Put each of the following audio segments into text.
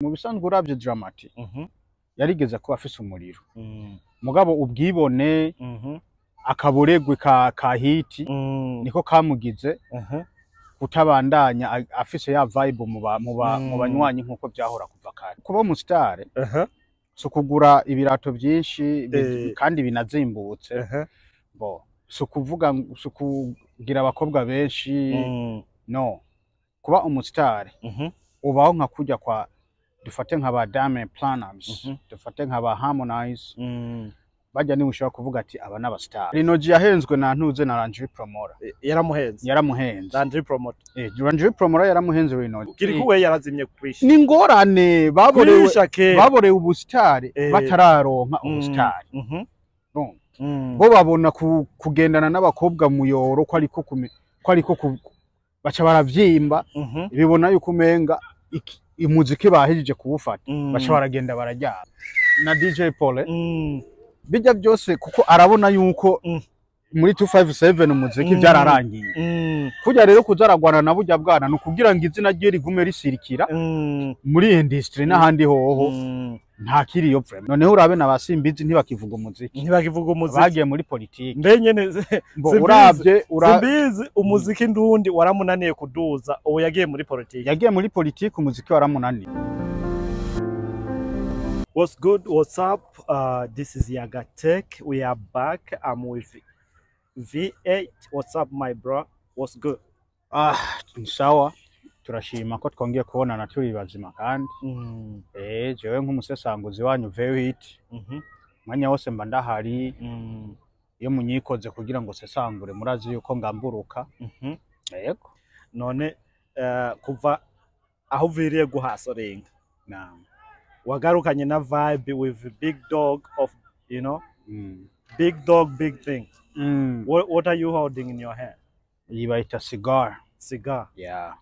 Mu bisanzwe uravye Dramati yarigeze kuba afise umuriro mugabo ubwibone akaboregwe ka hiti niko kamugize kutabandanya afise ya vibe mu banywanyi nkuko byahora kuva kare. Kuba mu star so kugura ibirato byinshi kandi binazimbutse bo so kuvuga so kugira abakobwa benshi no kuba umustar ubaho nka kujya kwa dufate nka ba Diamond Platnumz dufate nka ba Harmonize bajya ni ushaka kuvuga ati aba n'aba star. Rinoji yahenzwe na ntuze na Landry Promora yaramuhenze Landry Promora Landry Promora yaramuhenze Rinoji kiri kuwe yarazimye kwisha ni ngorane baborewe ubustari batararonka ubustari bo babona kugendana n'abakobwa muyoro ko ariko baca baravyimba bibona yuko umenga imuziki bahejeje kuwufata baca baragenda barajyana na DJ Pole bijya byose kuko arabona yuko muri 257 umuziki byararangiye kujya rero kuzaragwana na bujya bwana no kugira ngo izina rye rigume risirikira muri industry n'ahandi hoho nta kiri yo problem. Noneho urabe nabasimbizi ntibakivuga umuziki bagiye muri politiki mbenyene uravye simbizi umuziki ndundi waramunaniye kuduza ubu yagiye muri politiki umuziki waramunaniye. What's good? What's up? This is Yaga Tech. We are back. I'm with V8. What's up, my bro? What's good? Sawa. Turashima ko twongeye kubonana turi bazima kandi jewe nk'umusesanguzi wanyu V8 mwanya wose mba ndahari iyo munyikoze kugira ngo sesangure murazi yuko ngamburuka yego none kuva aho viriye guhasorenga wagarukanye na vibe with big dog of big dog big thing. What are you holding in your hand? Yibaita cigar. Yeah.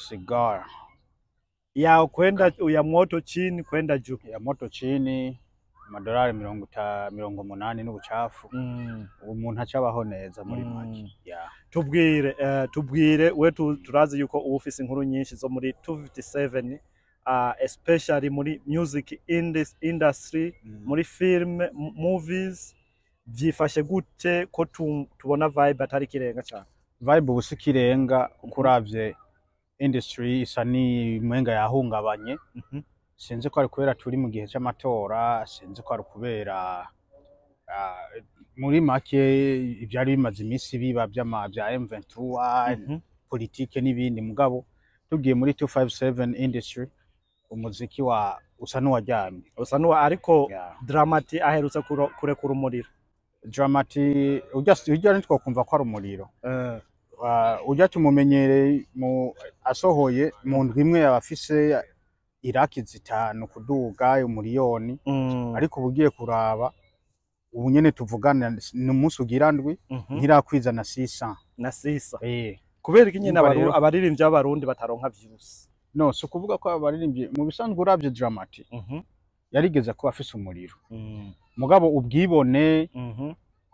Cigar ya kwenda ya moto chini kwenda juu ya moto chini $80 n'ubucafu umuntu acabaho neza muri make. Tubwire we turazi yuko ufise inkuru nyinshi zo muri 257 especially muri music industry muri film movies vyifashe gute ko tubona vibe atari kirenga cyane vibe ubusikirenga kuravye industry isa ni mwenga yahungabanye sinzi ko ari kubera turi mu gihe cy'amatora sinzi ko ari kubera muri make ibyari bimaze imisi biba bya M23 politike n'ibindi mugabo tugiye muri 257 industry umuziki wa usanuwajyamye ariko Dramati aherutse kurekura umuriro. Dramati ujya nitwo kumva ko ari umuriro ujya tumumenyereye mu asohoye mu ndwimwe yabafise iraki zitanu kuduga umuriyoni ariko ubugiye kuraba ubu nyene tuvugana n'umunsi ugira ndwi ntirakwiza na 600 kubera iki nyene abaririmbyi b'abarundi bataronka views. No so kuvuga ko abaririmbyi mu bisanzwe uravye Dramati yarigeze kuba afise umuriro mugabo ubwibone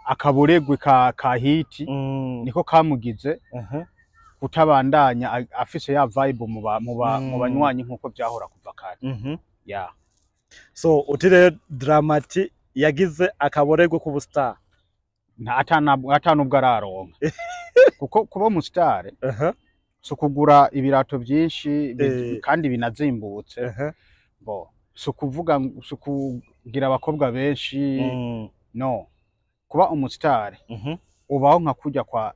akaboregwe ka hiti niko kamugize kutabandanya afise ya vibe mu banywanyi nkuko byahora kuva kare. So utire Dramati yagize akaboregwe ku bustar atanubwo araronka kuko kuba mu star so kugura ibirato byinshi kandi binazimbutse bo so kuvuga so kugira abakobwa benshi no kuba umustar ubaho nka kujya kwa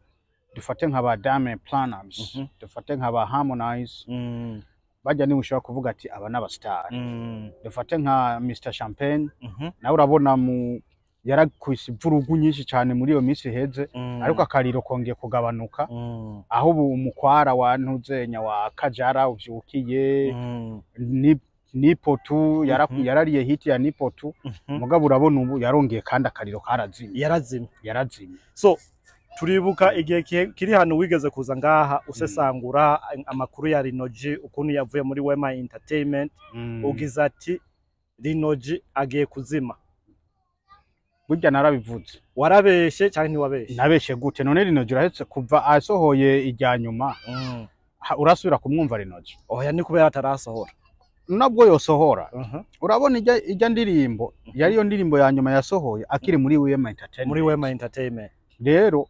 dufate nka ba Diamond Platnumz dufate nka ba Harmonize bajya ni ushaka kuvuga ati aba n'aba star dufate nka Mr Champagne nawe urabona yarakwise vurugu nyinshi cyane muri iyo minsi heze ariko akariro kongeye kugabanuka aho umukwara wa ntuzenya wa Kajara uvyukiye Nipotu yarariye hiti ya Nipotu mugabo urabona ubu yarongeye kandi akariro karazimye yarazimye. So turibuka igihe kiri hano wigeze kuza ngaha usesangura amakuru ya Rinoji ukuntu yavuye muri Wema Entertainment ugize ati Rinoji agiye kuzima. Burya narabivuze warabeshe cyane ntiwabeshe nabeshe gute none Rinoji urahetse kuva asohoye ijya nyuma urasubira kumwumva Rinoji oya ni kubera atarasohora nabwo yosohora urabona ijya ndirimbo yari yo ndirimbo ya nyuma yasohoye akiri muri Wema Entertainment rero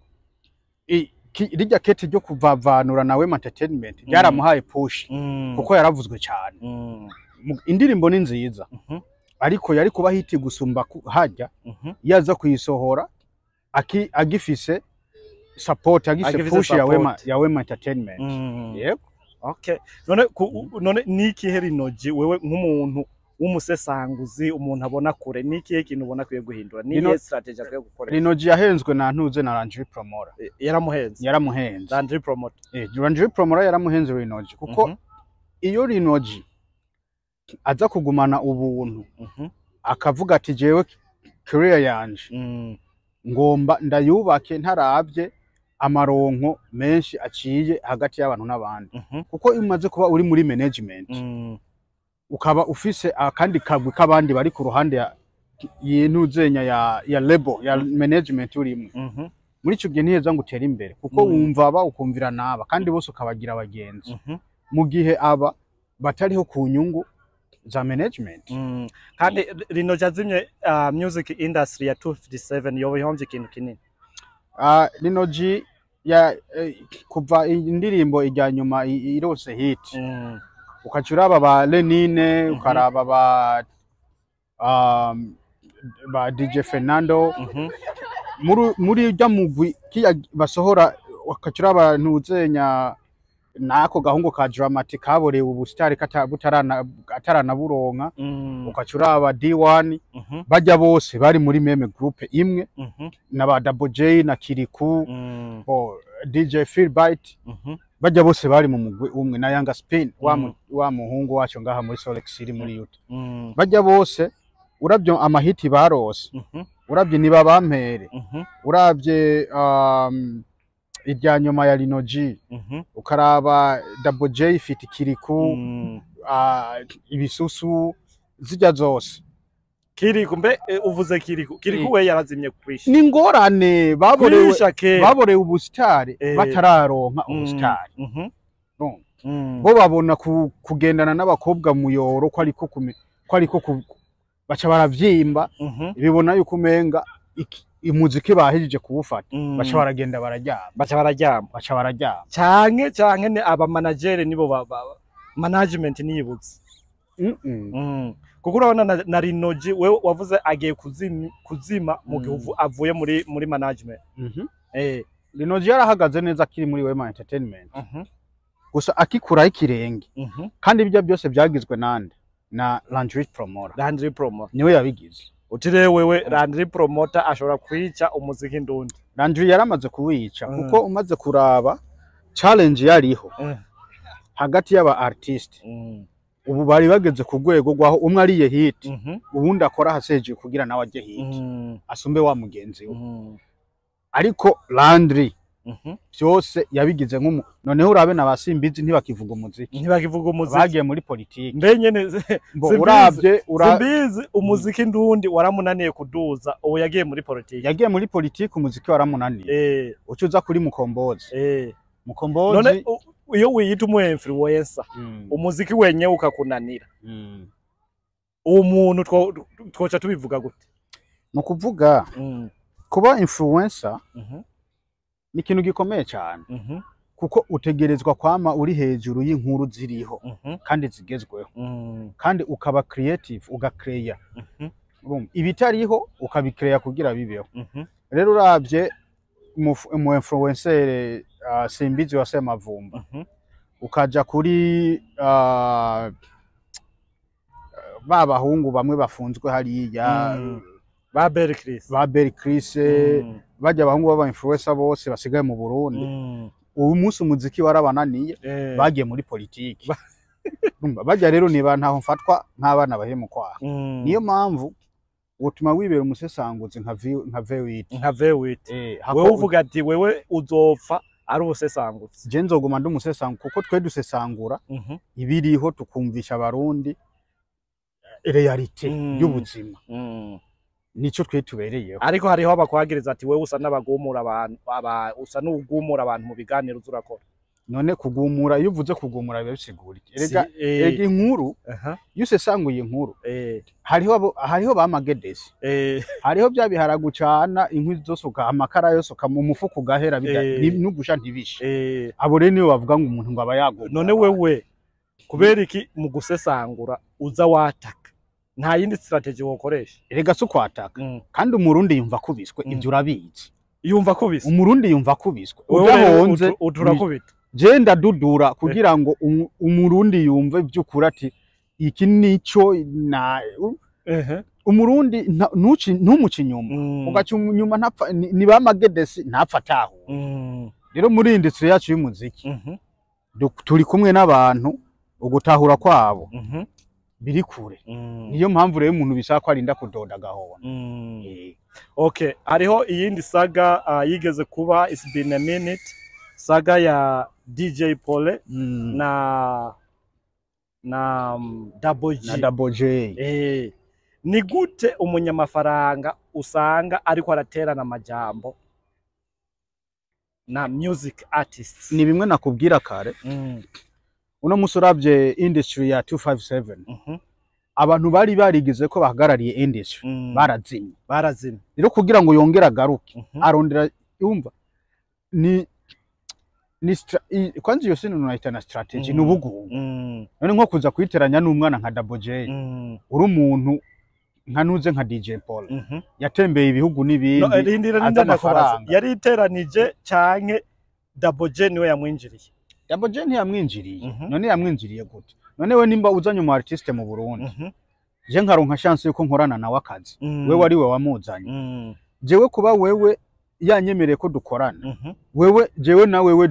rijya kete ryo kuvavanura na Wema Entertainment yaramuhaye push kuko yaravuzwe cyane indirimbo ni nziza ariko yari kuba hiti gusumba hajya yaza kuyisohora agifise support agifise push ya Wema Entertainment yego okay none niki Rinoji wewe nk'umuntu w'umusesanguzi umuntu abona kure niki kintu ubona kwiye guhindura ni strategy akwiye gukora Rinoji yahenzwe na ntuze na Landry Promoter yaramuhenze Landry Promoter Landry Promoter yaramuhenze Rinoji kuko iyo Rinoji aza kugumana ubuntu akavuga ati jewe career yanje ngomba ndayubake ntarabye amaronko menshi aciye hagati y'abantu n'abandi kuko imaze kuba uri muri management ukaba ufise akandi kagwi k'abandi bari ku ruhande y'intuzenya ya label ya management urimo muri cyo gihe ntiyeza ngo utera imbere kuko wumva ba ukumvira naba kandi bose ukabagira abagenzi mu gihe aba batariho ku nyungu za management kandi Rinoji azimye music industry ya 257 yobihombye ikintu kinini Rinoji ya kuva indirimbo ijya nyuma irose hit ukacuraba ba Lenine ukaraba ba DJ Fernando muri ujya mugwi kiya basohora ukacuraba ntuzenya nako gahungu ka Dramatic kaborewe ubustari atarana buronka ukacuraba D1 bajya bose bari muri meme group imwe na ba Double J na Kiriku DJ Philbite bajya bose bari mu mugwi umwe na Yanga Spin wa muhungu wacu ngaha muri Solex City muri Yuta bajya bose urabyo amahiti barose urabye niba bampere urabye irya nyuma ya Rinoji ukaraba Double J fit Kiriku ibisusu zijya zose Kiriku mbe uvuze Kiriku we yarazimye kwisha ni ngorane baborewe ubustari batararonka ubustari bo babona kugendana n'abakobwa muyoro ko ariko baca baravyimba bibona yuko umenga imuziki bahejeje kuwufata baca baragenda bararyama canke ne aba manager nibo management niyibuze kuko urabona na Rinoji we wavuze agiye kuzima mu gihe avuye muri management Rinoji yarahagaze neza akiri muri Wema Entertainment gusa akikuraho ikirenge kandi ibyo byose byagizwe na Landry Promoter niwe yabigize utire wewe Landry Promoter ashobora kwica umuziki ndundi Landry yaramaze kuwica kuko umaze kuraba challenge yariho hagati y'aba artist ubu bari bageze ku rwego rwaho umwe ariye hit ubundi akora haseje kugira nawe ajye hit asumbe wa mugenzi we ariko Landry byose yabigize noneho urabe na basimbizi ntibakivuga umuziki bagiye muri politiki mbenyene simbizi umuziki ndundi waramunaniye kuduza ubu yagiye muri politiki umuziki waramunaniye ucuza kuri Mukombozi none iyo wiyita umu influencer umuziki wenye ukakunanira uwo muntu twoca tubivuga gute no kuvuga kuba influencer ni ikintu gikomeye cyane kuko utegerezwa kwama uri hejuru y'inkuru ziriho kandi zigezweho kandi ukaba creative ugakreya ibitariho ukabikreya kugira bibeho rero urabye mu influencer Simbizi wa Semavumba ukaja kuri babahungu bamwe bafunzwe hariya ba Berry Chris bajya abahungu baba influencer bose basigaye mu Burundi ubu munsi umuziki warabananiye bagiye muri politiki bajya rero niba ntaho mfatwa nk'abana bahemu kwa niyo mpamvu utuma wibera umusesanguzi nka V8 wewe uvuga ati wewe uzopfa ari ubusesangutsi je nzoguma ndi umusesangu kuko twe dusesangura ibiriho tukumvisha abarundi reality y'ubuzima nico twe tubereyeho ariko hariho abakwagiriza ati wewe usa n'abagumura abantu usa n'ugumura abantu mu biganiro uzurakora none kugumura iyo uvuze kugumura biba bisigura erega inkuru yose sanguye inkuru hariho bamagedesi hariho byabiharagucana inkwi zosuka amakara yosuka mu mufuko ugahera n'ugusha ntibishe abo rero niyo bavuga ngo umuntu ngo aba yagomba. None wewe kubera iki mu gusesangura uza wataka nta yindi strategy wokoresha? Erega so kwataka kandi umurundi yumva kubiswe ibyo urabizi. Yumva kubiswe umurundi yumva kubiswe udahonze uturakubita je ndadudura kugira ngo umurundi yumve by'ukuri ati iki nico na umurundi ntumuci nyuma ugaca nyuma ntapfa ni bamagedesi ntapfa taho. Rero muri industry yacu y'umuziki turi kumwe n'abantu ugutahura kwabo biri kure niyo mpamvu rero umuntu bisaba ko arinda kudoda gahona. Okay, hariho iyindi saga yigeze kuba It's Been a Minute, saga ya DJ Pole na Double J. Ni gute umunyamafaranga usanga ariko araterana amajambo na music artists? Ni bimwe nakubwira kare uno musurabye industry ya 257 abantu bari barigize ko bahagarariye industry barazimye rero kugira ngo yongera garuke arondera yumva ni kwanzi yose nunayita na strategy n'ubugu none nko kuza kwiteranya n'umwana nka Double J uri umuntu nka nuze nka DJ Paul yatembeye ibihugu n'ibindi yari iteranije canke Double J niwe yamwinjiriye? Double J ntiyamwinjiriye. None yamwinjiriye gute? None we nimba uzanye umu artiste mu Burundi je nkaronka chance yuko nkorana nawe akazi wewe ari we wamuzanye jewe kuba wewe yanyemereye ko dukorana wewe jewe na wewe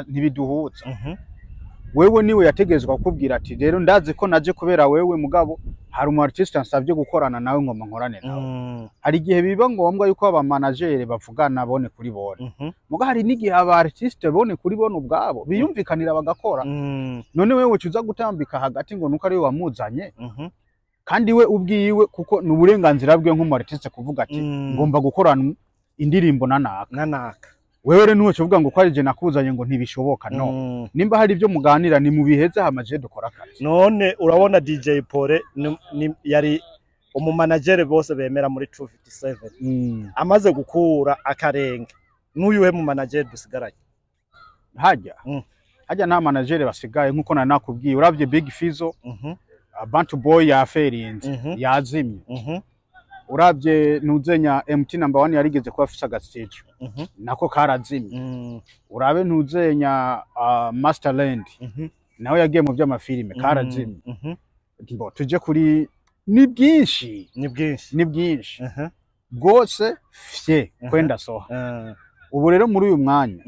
ntibiduhuza wewe niwe yategezwa kukubwira ati rero ndazi ko naje kubera wewe mugabo hari umu artiste ansabye gukorana nawe ngo nkorane nawe. Hari gihe biba ngombwa yuko aba manager bavugana bone kuri bone muga hari n'igihe aba artiste bone kuri bone ubwabo biyumvikanira bagakora. None wewe ucuza gutambika hagati ngo nuko ari we wamuzanye kandi we ubwiwe kuko n'uburenganzira bwe nk'umu artiste kuvuga ati ngomba gukorana indirimbo nanaka wewe rero nuwe cuvuga ngo ko ari je nakuzanye ngo ntibishoboka no nimba hari ibyo muganira ni mu biheze hamaje dukora akazi. None urabona DJ Pole yari umumanager bose bemera muri 257 amaze gukura akarenge n'uyuhe mu manager dusigaranye? Hajya nta manager basigaye nkuko nakubwiye uravye Big Fizzo Bantu Boy yaferinze yazimye uravye ntuzenya MT number 1 yarigeze kuba afisa gastage nako karazimye urabe ntuzenya Masterland nawe yagiye mu by'amafilime karazimye ngo tuje kuri ni byinshi bwose fye kwenda soha. Ubu rero muri uyu mwanya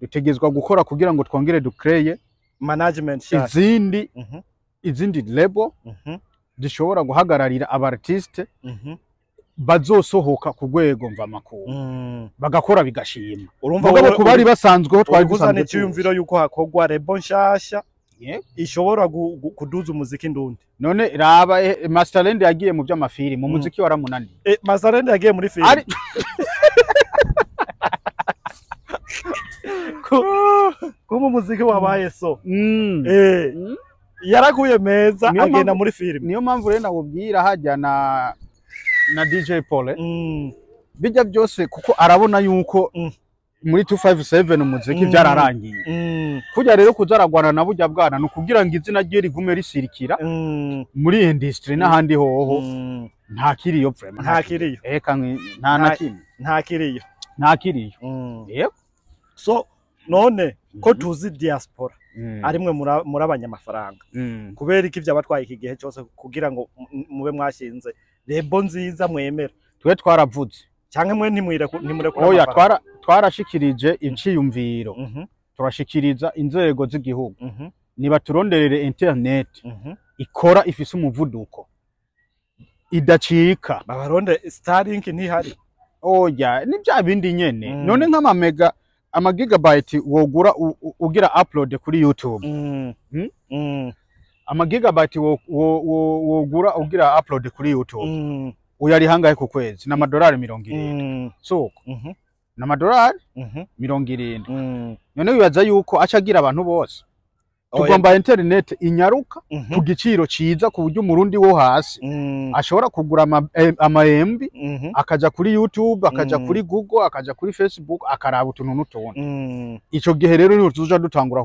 dutegezwa gukora kugira ngo twongere dukreye management izindi label zishobora guhagararira aba artiste bazosohoka ku rwego mva makuru bagakora bigashima. Urumva wowe kubari basanzweho twari gusanze cyumviro yuko hakogwa label nshasha ishobora kuduza umuziki ndundi? None raba Masterland yagiye mu by'amafilime mu muziki waramunani. Masterland yagiye muri film kuba muziki wabaye so yaraguye meza agenda muri film. Niyo mpamvu rero nakubwira hajya na DJ Pole bijya byose kuko arabona yuko muri 257 umuziki byararangiye kujya rero kuzaragwana na bujya bwana no kugira ngo izina rye rigume risirikira muri industry n'ahandi hoho nta kiriyo vraiment nta kiriyo nta kiriyo so none ko tuzi diaspora arimwe muri abanyamafaranga kubera iki byabatwaye iki gihe cyose kugira ngo mube mwashinze rebo nziza mwemera? Twe twaravuze cyangwa mwe ntimurekura? Oya twarashikirije inciyumviro turashikiriza inzego z'igihugu niba turonderere internet ikora ifise umuvuduko idacika babaronde Starlink ntihari. Oya ni bya bindi nyene none nk'amamega amagigabyte wogura ugira upload kuri YouTube amagigabyte wogura ugira upload kuri YouTube uyari hangahe ku kwezi na $70 soko n'amadolari 70. None wibaza yuko acagira abantu bose tugomba internet inyaruka ku giciro ciza ku buryo umurundi wo hasi ashobora kugura ama MB akaja kuri YouTube, akaja kuri Google, akaja kuri Facebook, akaraba utuntu n'utundi. Ico gihe rero niho tuzoja dutangura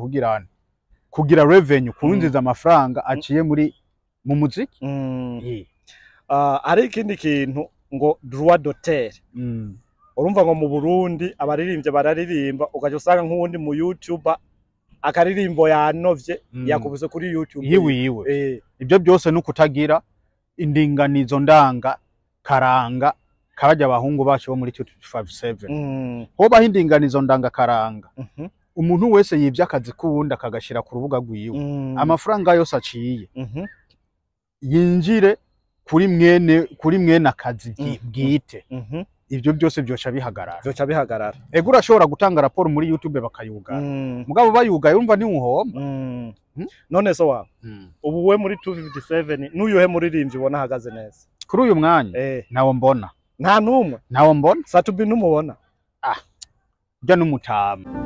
kugira revenue, kunziza amafaranga aciye mu muziki. Ari ikindi kintu ngo droit d'auteur. Urumva ngo mu Burundi abaririmbye bararirimba ugaje usanga nk'uwundi mu YouTuber akaririmbo yanovye yakubise kuri YouTube yiwe. Ibyo byose n'ukutagira indinganizo ndanga karanga kabaje abahungu bacu bo muri 257. Hoba indinganizo ndanga karanga. Umuntu wese yivye akazi kuwundi akagashira ku rubuga rwiwe. Amafaranga yose aciye yinjire kuri mwene akazi bwite. Ibyo byose byoca bihagarara. Ego urashobora gutanga raporo muri YouTube bakayugara. Mugabo bayugaye urumva ni uhomba. None so wa ubu we muri 257 n'uyuhe muririmbyi ubona hagaze neza kuri uyu mwanya? Nawo mbona nta numwe. Nawo mbona Satubi numubona bya n'umutama.